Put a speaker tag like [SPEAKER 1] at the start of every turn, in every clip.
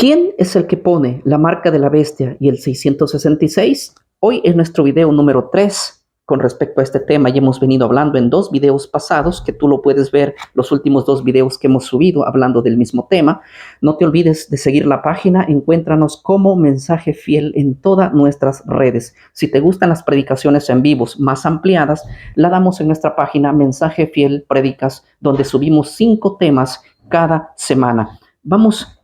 [SPEAKER 1] ¿Quién es el que pone la marca de la bestia y el 666? Hoy es nuestro video número 3 con respecto a este tema. Ya hemos venido hablando en 2 videos pasados, que tú lo puedes ver, los últimos 2 videos que hemos subido hablando del mismo tema. No te olvides de seguir la página, encuéntranos como Mensaje Fiel en todas nuestras redes. Si te gustan las predicaciones en vivos más ampliadas, la damos en nuestra página Mensaje Fiel Predicas, donde subimos 5 temas cada semana. Vamos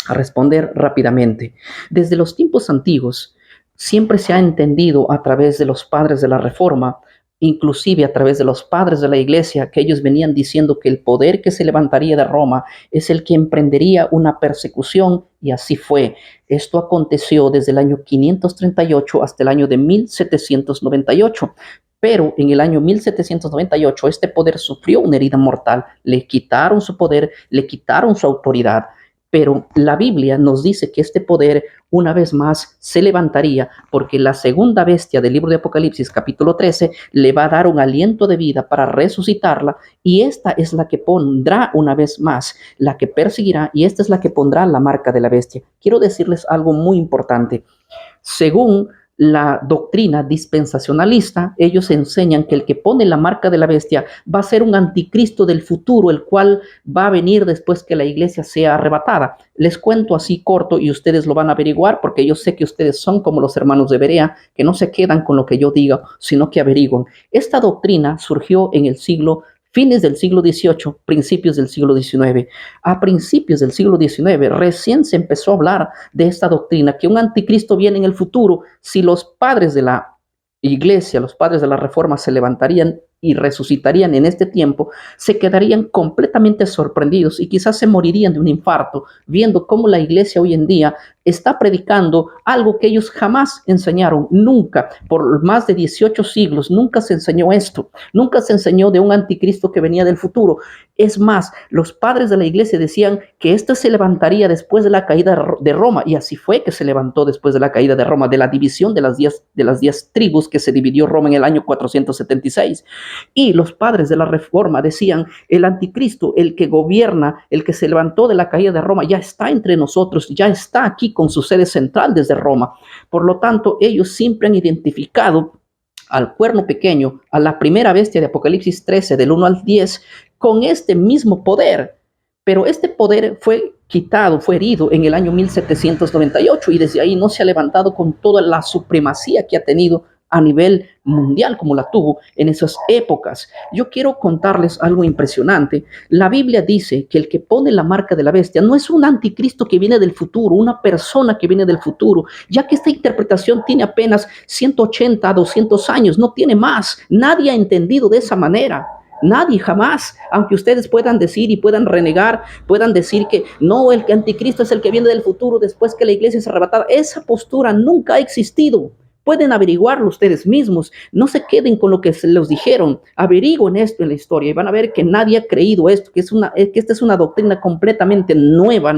[SPEAKER 1] a responder rápidamente. Desde los tiempos antiguos, siempre se ha entendido a través de los padres de la Reforma, inclusive a través de los padres de la Iglesia, que ellos venían diciendo que el poder que se levantaría de Roma es el que emprendería una persecución, y así fue. Esto aconteció desde el año 538 hasta el año de 1798. Pero en el año 1798 este poder sufrió una herida mortal, le quitaron su poder, le quitaron su autoridad. Pero la Biblia nos dice que este poder una vez más se levantaría, porque la segunda bestia del libro de Apocalipsis, capítulo 13, le va a dar un aliento de vida para resucitarla, y esta es la que pondrá una vez más, la que perseguirá, y esta es la que pondrá la marca de la bestia. Quiero decirles algo muy importante. Según la doctrina dispensacionalista, ellos enseñan que el que pone la marca de la bestia va a ser un anticristo del futuro, el cual va a venir después que la iglesia sea arrebatada. Les cuento así corto y ustedes lo van a averiguar, porque yo sé que ustedes son como los hermanos de Berea, que no se quedan con lo que yo diga, sino que averiguan. Esta doctrina surgió en el fines del siglo XVIII, principios del siglo XIX. A principios del siglo XIX recién se empezó a hablar de esta doctrina, que un anticristo viene en el futuro si los padres de la iglesia, los padres de la reforma se levantarían y resucitarían en este tiempo, se quedarían completamente sorprendidos y quizás se morirían de un infarto viendo cómo la iglesia hoy en día está predicando algo que ellos jamás enseñaron, nunca, por más de 18 siglos, nunca se enseñó esto, nunca se enseñó de un anticristo que venía del futuro. Es más, los padres de la iglesia decían que esto se levantaría después de la caída de Roma, y así fue que se levantó después de la caída de Roma, de la división de las 10 tribus que se dividió Roma en el año 476. Y los padres de la Reforma decían, el anticristo, el que gobierna, el que se levantó de la caída de Roma, ya está entre nosotros, ya está aquí con su sede central desde Roma. Por lo tanto, ellos siempre han identificado al cuerno pequeño, a la primera bestia de Apocalipsis 13, del 1 al 10, con este mismo poder. Pero este poder fue quitado, fue herido en el año 1798, y desde ahí no se ha levantado con toda la supremacía que ha tenido a nivel mundial como la tuvo en esas épocas. Yo quiero contarles algo impresionante. La Biblia dice que el que pone la marca de la bestia no es un anticristo que viene del futuro, una persona que viene del futuro, ya que esta interpretación tiene apenas 180 a 200 años, no tiene más. Nadie ha entendido de esa manera. Nadie, jamás, aunque ustedes puedan decir y puedan renegar, puedan decir que no, el anticristo es el que viene del futuro después que la iglesia es arrebatada. Esa postura nunca ha existido. Pueden averiguarlo ustedes mismos, no se queden con lo que se les dijeron, averigüen esto en la historia y van a ver que nadie ha creído esto, que esta es una doctrina completamente nueva.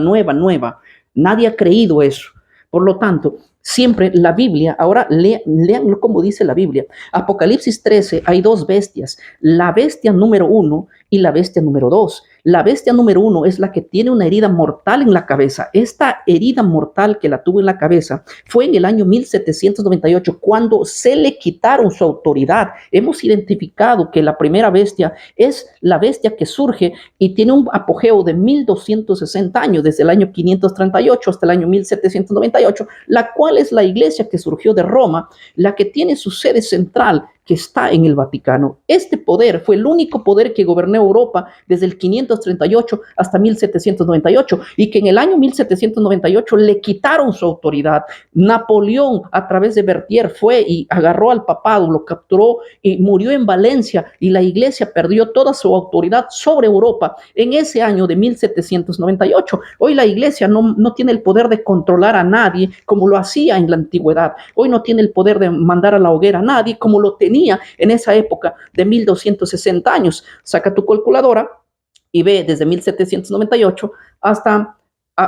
[SPEAKER 1] Nadie ha creído eso. Por lo tanto, siempre la Biblia, ahora lean como dice la Biblia. Apocalipsis 13, hay 2 bestias, la bestia número 1 y la bestia número 2. La bestia número 1 es la que tiene una herida mortal en la cabeza. Esta herida mortal que la tuvo en la cabeza fue en el año 1798, cuando se le quitaron su autoridad. Hemos identificado que la primera bestia es la bestia que surge y tiene un apogeo de 1260 años, desde el año 538 hasta el año 1798, la cual es la iglesia que surgió de Roma, la que tiene su sede central, que está en el Vaticano. Este poder fue el único poder que gobernó Europa desde el 538 hasta 1798, y que en el año 1798 le quitaron su autoridad. Napoleón, a través de Berthier, fue y agarró al papado, lo capturó y murió en Valencia, y la iglesia perdió toda su autoridad sobre Europa en ese año de 1798. Hoy la iglesia no tiene el poder de controlar a nadie como lo hacía en la antigüedad. Hoy no tiene el poder de mandar a la hoguera a nadie como lo tenía en esa época de 1260 años. Saca tu calculadora y ve desde 1798 hasta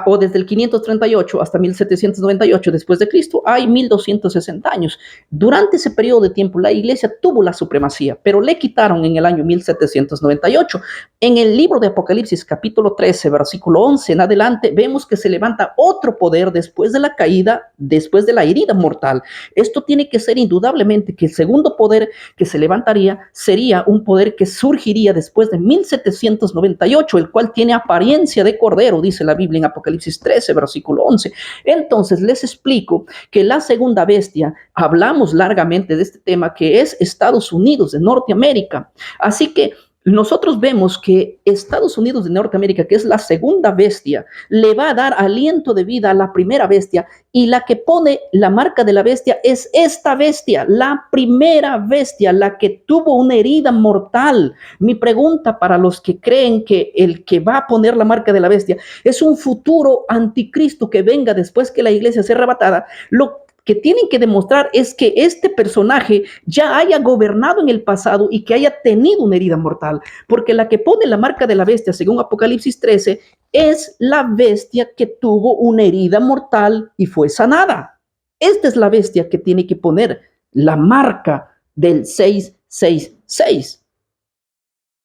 [SPEAKER 1] o desde el 538 hasta 1798 después de Cristo, hay 1260 años. Durante ese periodo de tiempo, la iglesia tuvo la supremacía, pero le quitaron en el año 1798. En el libro de Apocalipsis, capítulo 13, versículo 11 en adelante, vemos que se levanta otro poder después de la caída, después de la herida mortal. Esto tiene que ser indudablemente que el segundo poder que se levantaría sería un poder que surgiría después de 1798, el cual tiene apariencia de cordero, dice la Biblia en Apocalipsis 13, versículo 11. Entonces les explico que la segunda bestia, hablamos largamente de este tema, que es Estados Unidos de Norteamérica. Así que nosotros vemos que Estados Unidos de Norteamérica, que es la segunda bestia, le va a dar aliento de vida a la primera bestia, y la que pone la marca de la bestia es esta bestia, la primera bestia, la que tuvo una herida mortal. Mi pregunta para los que creen que el que va a poner la marca de la bestia es un futuro anticristo que venga después que la iglesia sea arrebatada, lo que tienen que demostrar es que este personaje ya haya gobernado en el pasado y que haya tenido una herida mortal, porque la que pone la marca de la bestia, según Apocalipsis 13, es la bestia que tuvo una herida mortal y fue sanada. Esta es la bestia que tiene que poner la marca del 666.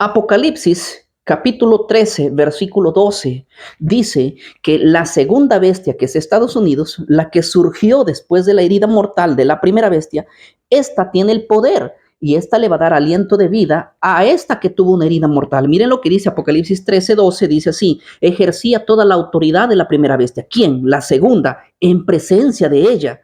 [SPEAKER 1] Apocalipsis capítulo 13, versículo 12, dice que la segunda bestia, que es Estados Unidos, la que surgió después de la herida mortal de la primera bestia, esta tiene el poder y esta le va a dar aliento de vida a esta que tuvo una herida mortal. Miren lo que dice Apocalipsis 13, 12, dice así: ejercía toda la autoridad de la primera bestia. ¿Quién? La segunda, en presencia de ella.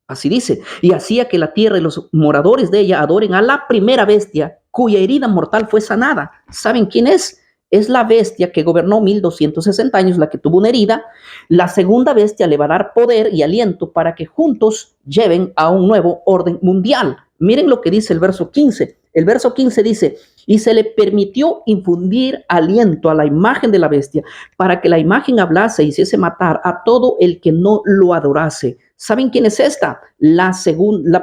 [SPEAKER 1] Así dice, y hacía que la tierra y los moradores de ella adoren a la primera bestia, cuya herida mortal fue sanada. ¿Saben quién es? Es la bestia que gobernó 1260 años, la que tuvo una herida. La segunda bestia le va a dar poder y aliento para que juntos lleven a un nuevo orden mundial. Miren lo que dice el verso 15. El verso 15 dice: y se le permitió infundir aliento a la imagen de la bestia, para que la imagen hablase y hiciese matar a todo el que no lo adorase. ¿Saben quién es esta? La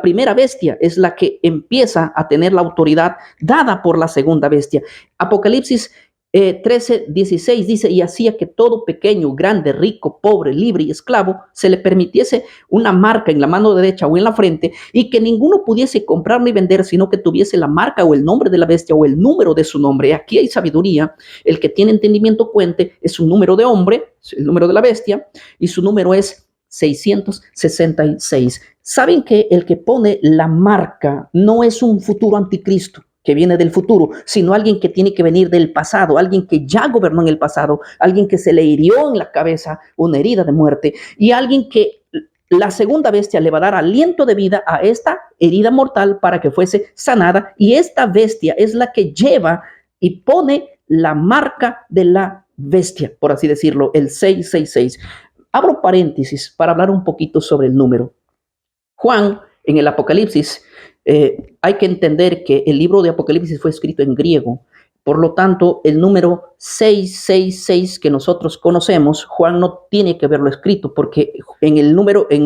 [SPEAKER 1] primera bestia es la que empieza a tener la autoridad dada por la segunda bestia. Apocalipsis 13, 16 dice: y hacía que todo pequeño, grande, rico, pobre, libre y esclavo se le permitiese una marca en la mano derecha o en la frente, y que ninguno pudiese comprar ni vender, sino que tuviese la marca o el nombre de la bestia o el número de su nombre. Aquí hay sabiduría. El que tiene entendimiento cuente, es un número de hombre, el número de la bestia, y su número es 666. ¿Saben que el que pone la marca no es un futuro anticristo que viene del futuro, sino alguien que tiene que venir del pasado, alguien que ya gobernó en el pasado, alguien que se le hirió en la cabeza una herida de muerte, y alguien que la segunda bestia le va a dar aliento de vida a esta herida mortal para que fuese sanada, y esta bestia es la que lleva y pone la marca de la bestia, por así decirlo, el 666. Abro paréntesis para hablar un poquito sobre el número. Juan, en el Apocalipsis, hay que entender que el libro de Apocalipsis fue escrito en griego. Por lo tanto, el número 666 que nosotros conocemos, Juan no tiene que haberlo escrito, porque en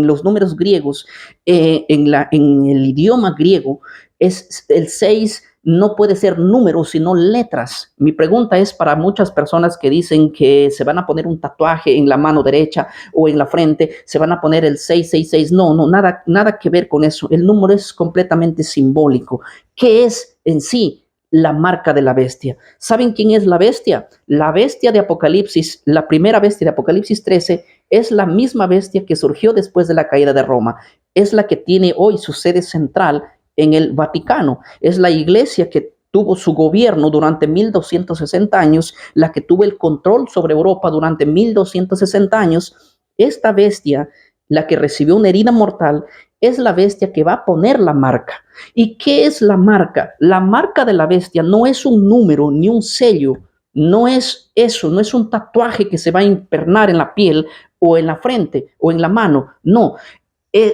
[SPEAKER 1] los números griegos, en el idioma griego, es el 6 no puede ser números, sino letras. Mi pregunta es para muchas personas que dicen que se van a poner un tatuaje en la mano derecha o en la frente, se van a poner el 666. No, nada que ver con eso. El número es completamente simbólico. ¿Qué es en sí la marca de la bestia? ¿Saben quién es la bestia? La bestia de Apocalipsis, la primera bestia de Apocalipsis 13, es la misma bestia que surgió después de la caída de Roma. Es la que tiene hoy su sede central en el Vaticano. Es la iglesia que tuvo su gobierno durante 1260 años, la que tuvo el control sobre Europa durante 1260 años. Esta bestia, la que recibió una herida mortal, es la bestia que va a poner la marca. ¿Y qué es la marca? La marca de la bestia no es un número ni un sello, no es eso, no es un tatuaje que se va a impernar en la piel o en la frente o en la mano, no.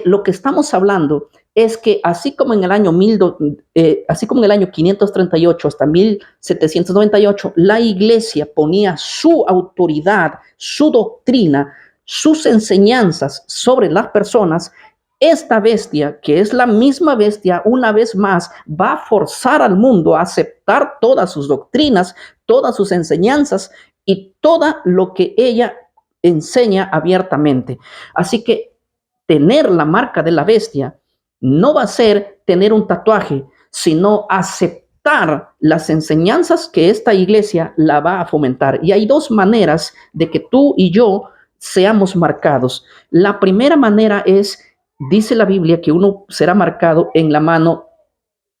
[SPEAKER 1] Lo que estamos hablando es que así como en el año 538 hasta 1798, la iglesia ponía su autoridad, su doctrina, sus enseñanzas sobre las personas. Esta bestia, que es la misma bestia, una vez más va a forzar al mundo a aceptar todas sus doctrinas, todas sus enseñanzas y todo lo que ella enseña abiertamente. Así que tener la marca de la bestia no va a ser tener un tatuaje, sino aceptar las enseñanzas que esta iglesia la va a fomentar. Y hay dos maneras de que tú y yo seamos marcados. La primera manera es, dice la Biblia, que uno será marcado en la mano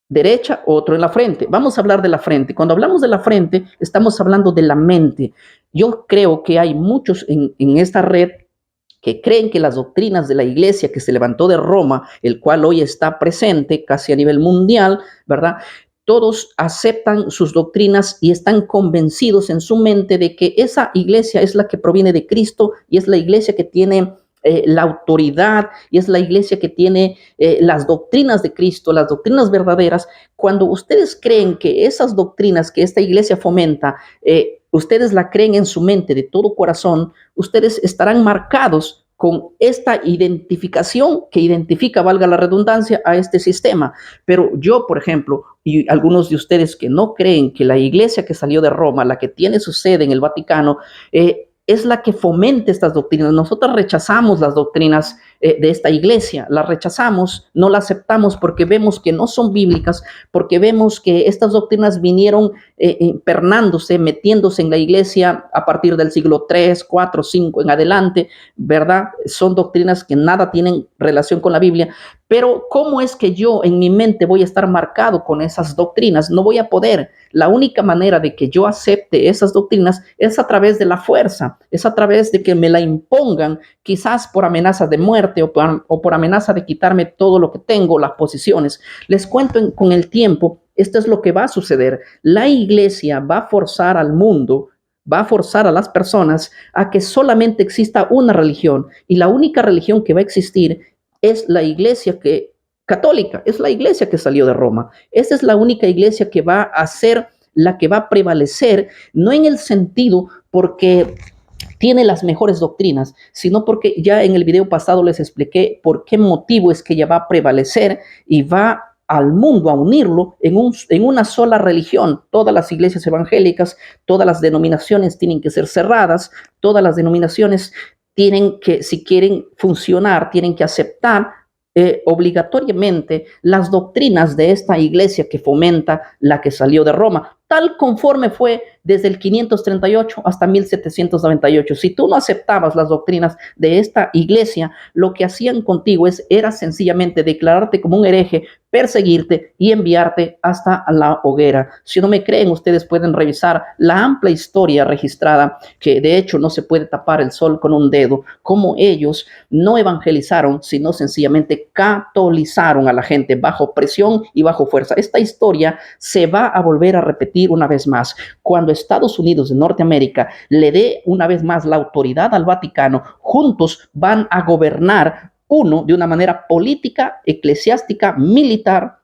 [SPEAKER 1] derecha, otro en la frente. Vamos a hablar de la frente. Cuando hablamos de la frente, estamos hablando de la mente. Yo creo que hay muchos en esta red que creen que las doctrinas de la iglesia que se levantó de Roma, el cual hoy está presente casi a nivel mundial, ¿verdad? Todos aceptan sus doctrinas y están convencidos en su mente de que esa iglesia es la que proviene de Cristo y es la iglesia que tiene la autoridad y es la iglesia que tiene las doctrinas de Cristo, las doctrinas verdaderas. Cuando ustedes creen que esas doctrinas que esta iglesia fomenta, ustedes la creen en su mente de todo corazón, ustedes estarán marcados con esta identificación que identifica, valga la redundancia, a este sistema. Pero yo, por ejemplo, y algunos de ustedes que no creen que la iglesia que salió de Roma, la que tiene su sede en el Vaticano, es la que fomenta estas doctrinas. Nosotros rechazamos las doctrinas de esta iglesia, las rechazamos, no las aceptamos porque vemos que no son bíblicas, porque vemos que estas doctrinas vinieron pernándose, metiéndose en la iglesia a partir del siglo 3, 4, 5 en adelante, ¿verdad? Son doctrinas que nada tienen relación con la Biblia. Pero ¿cómo es que yo en mi mente voy a estar marcado con esas doctrinas? No voy a poder. La única manera de que yo acepte esas doctrinas es a través de la fuerza, es a través de que me la impongan, quizás por amenazas de muerte o por amenaza de quitarme todo lo que tengo, las posiciones. Les cuento con el tiempo, esto es lo que va a suceder. La iglesia va a forzar al mundo, va a forzar a las personas a que solamente exista una religión, y la única religión que va a existir es la iglesia católica, es la iglesia que salió de Roma. Esa es la única iglesia que va a ser la que va a prevalecer, no en el sentido porque tiene las mejores doctrinas, sino porque ya en el video pasado les expliqué por qué motivo es que ella va a prevalecer y va al mundo a unirlo en una sola religión. Todas las iglesias evangélicas, todas las denominaciones tienen que ser cerradas, todas las denominaciones tienen que, si quieren funcionar, tienen que aceptar obligatoriamente las doctrinas de esta iglesia que fomenta la que salió de Roma, tal conforme fue desde el 538 hasta 1798. Si tú no aceptabas las doctrinas de esta iglesia, lo que hacían contigo era sencillamente declararte como un hereje, perseguirte y enviarte hasta la hoguera. Si no me creen, ustedes pueden revisar la amplia historia registrada, que de hecho no se puede tapar el sol con un dedo, como ellos no evangelizaron, sino sencillamente catolizaron a la gente bajo presión y bajo fuerza. Esta historia se va a volver a repetir una vez más. Cuando Estados Unidos de Norteamérica le dé una vez más la autoridad al Vaticano, juntos van a gobernar, uno, de una manera política, eclesiástica, militar,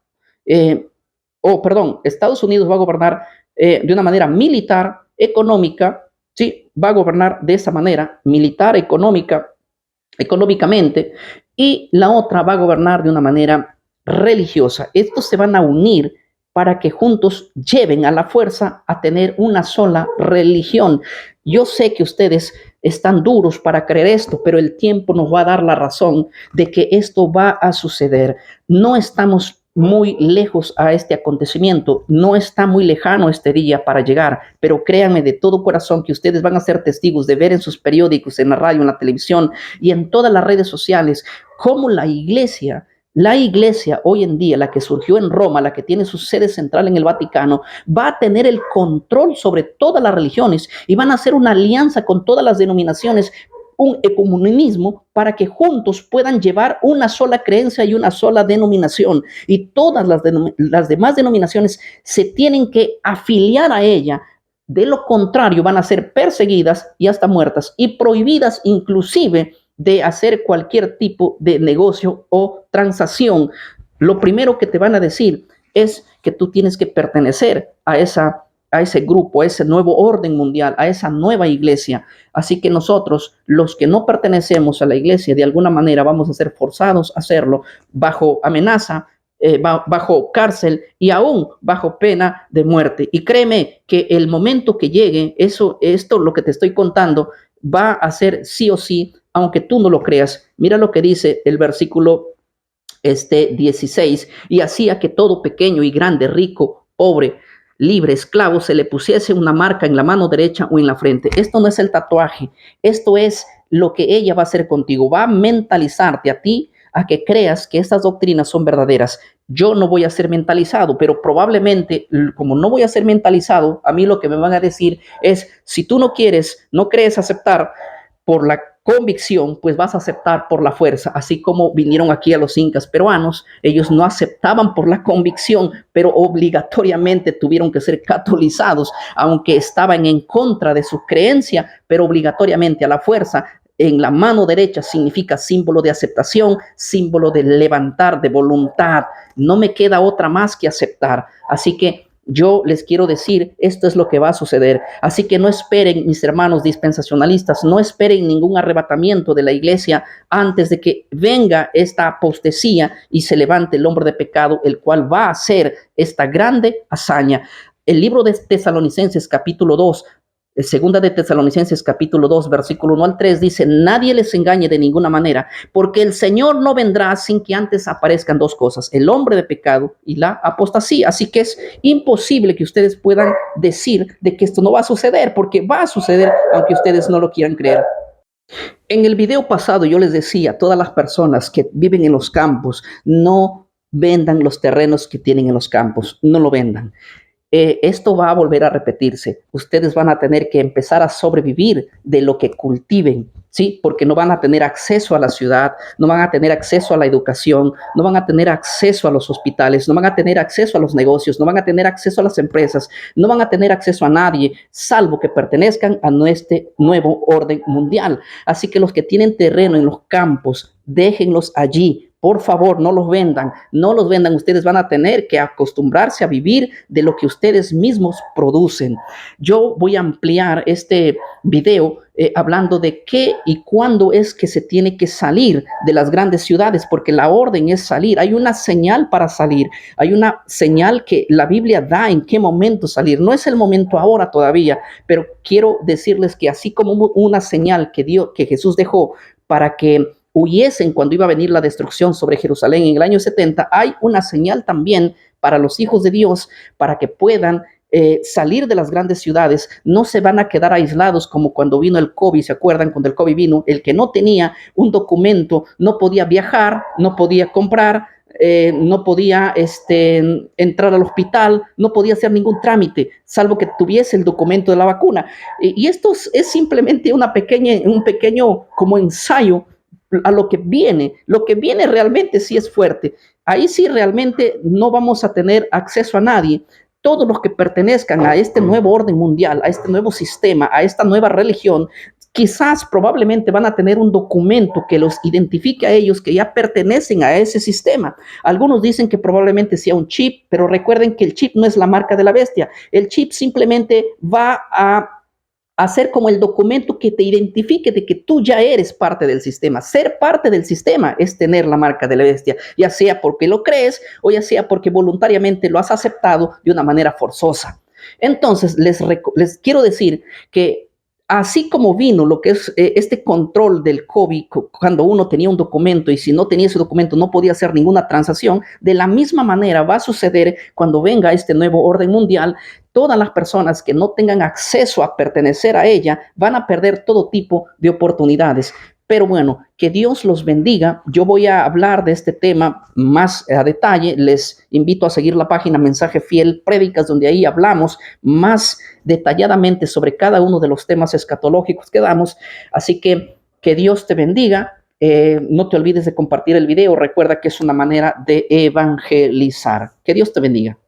[SPEAKER 1] Estados Unidos va a gobernar de una manera militar, económica, sí, va a gobernar de esa manera, militar, económicamente, y la otra va a gobernar de una manera religiosa. Estos se van a unir para que juntos lleven a la fuerza a tener una sola religión. Yo sé que ustedes están duros para creer esto, pero el tiempo nos va a dar la razón de que esto va a suceder. No estamos muy lejos a este acontecimiento, no está muy lejano este día para llegar, pero créanme de todo corazón que ustedes van a ser testigos de ver en sus periódicos, en la radio, en la televisión y en todas las redes sociales cómo la iglesia hoy en día, la que surgió en Roma, la que tiene su sede central en el Vaticano, va a tener el control sobre todas las religiones y van a hacer una alianza con todas las denominaciones, un ecumenismo, para que juntos puedan llevar una sola creencia y una sola denominación. Y todas las demás denominaciones se tienen que afiliar a ella. De lo contrario, van a ser perseguidas y hasta muertas y prohibidas inclusive de hacer cualquier tipo de negocio o transacción. Lo primero que te van a decir es que tú tienes que pertenecer a ese grupo, a ese nuevo orden mundial, a esa nueva iglesia. Así que nosotros, los que no pertenecemos a la iglesia, de alguna manera vamos a ser forzados a hacerlo bajo amenaza, bajo cárcel y aún bajo pena de muerte. Y créeme que el momento que llegue, esto lo que te estoy contando, va a ser sí o sí, aunque tú no lo creas. Mira lo que dice el versículo 16, y hacía que todo pequeño y grande, rico, pobre, libre, esclavo, se le pusiese una marca en la mano derecha o en la frente. Esto no es el tatuaje, esto es lo que ella va a hacer contigo. Va a mentalizarte a ti a que creas que estas doctrinas son verdaderas. Yo no voy a ser mentalizado, pero probablemente, como no voy a ser mentalizado, a mí lo que me van a decir es, si tú no quieres, no crees aceptar por la convicción, pues vas a aceptar por la fuerza, así como vinieron aquí a los incas peruanos, ellos no aceptaban por la convicción, pero obligatoriamente tuvieron que ser catolizados, aunque estaban en contra de su creencia, pero obligatoriamente a la fuerza. En la mano derecha significa símbolo de aceptación, símbolo de levantar, de voluntad. No me queda otra más que aceptar. Así que yo les quiero decir, esto es lo que va a suceder. Así que no esperen, mis hermanos dispensacionalistas, no esperen ningún arrebatamiento de la iglesia antes de que venga esta apostasía y se levante el hombre de pecado, el cual va a hacer esta grande hazaña. El libro de Tesalonicenses capítulo 2, segunda de Tesalonicenses capítulo 2, versículo 1 al 3 dice, nadie les engañe de ninguna manera, porque el Señor no vendrá sin que antes aparezcan dos cosas, el hombre de pecado y la apostasía. Así que es imposible que ustedes puedan decir de que esto no va a suceder, porque va a suceder aunque ustedes no lo quieran creer. En el video pasado yo les decía a todas las personas que viven en los campos, no vendan los terrenos que tienen en los campos, no lo vendan. Esto va a volver a repetirse. Ustedes van a tener que empezar a sobrevivir de lo que cultiven, ¿sí? Porque no van a tener acceso a la ciudad, no van a tener acceso a la educación, no van a tener acceso a los hospitales, no van a tener acceso a los negocios, no van a tener acceso a las empresas, no van a tener acceso a nadie, salvo que pertenezcan a nuestro nuevo orden mundial. Así que los que tienen terreno en los campos, déjenlos allí. Por favor, no los vendan, no los vendan. Ustedes van a tener que acostumbrarse a vivir de lo que ustedes mismos producen. Yo voy a ampliar este video hablando de qué y cuándo es que se tiene que salir de las grandes ciudades, porque la orden es salir. Hay una señal para salir, hay una señal que la Biblia da en qué momento salir. No es el momento ahora todavía, pero quiero decirles que así como una señal que Jesús dejó para que huyesen cuando iba a venir la destrucción sobre Jerusalén en el año 70, hay una señal también para los hijos de Dios, para que puedan salir de las grandes ciudades. No se van a quedar aislados como cuando vino el COVID. ¿Se acuerdan? Cuando el COVID vino, el que no tenía un documento no podía viajar, no podía comprar, no podía entrar al hospital, no podía hacer ningún trámite, salvo que tuviese el documento de la vacuna. Y esto es simplemente un pequeño como ensayo a lo que viene. Lo que viene realmente sí es fuerte. Ahí sí realmente no vamos a tener acceso a nadie. Todos los que pertenezcan a este nuevo orden mundial, a este nuevo sistema, a esta nueva religión, quizás probablemente van a tener un documento que los identifique a ellos que ya pertenecen a ese sistema. Algunos dicen que probablemente sea un chip, pero recuerden que el chip no es la marca de la bestia. El chip simplemente va a hacer como el documento que te identifique de que tú ya eres parte del sistema. Ser parte del sistema es tener la marca de la bestia, ya sea porque lo crees o ya sea porque voluntariamente lo has aceptado de una manera forzosa. Entonces, les quiero decir que así como vino lo que es este control del COVID, cuando uno tenía un documento y si no tenía ese documento no podía hacer ninguna transacción, de la misma manera va a suceder cuando venga este nuevo orden mundial. Todas las personas que no tengan acceso a pertenecer a ella van a perder todo tipo de oportunidades. Pero bueno, que Dios los bendiga. Yo voy a hablar de este tema más a detalle. Les invito a seguir la página Mensaje Fiel Prédicas, donde ahí hablamos más detalladamente sobre cada uno de los temas escatológicos que damos. Así que Dios te bendiga. No te olvides de compartir el video. Recuerda que es una manera de evangelizar. Que Dios te bendiga.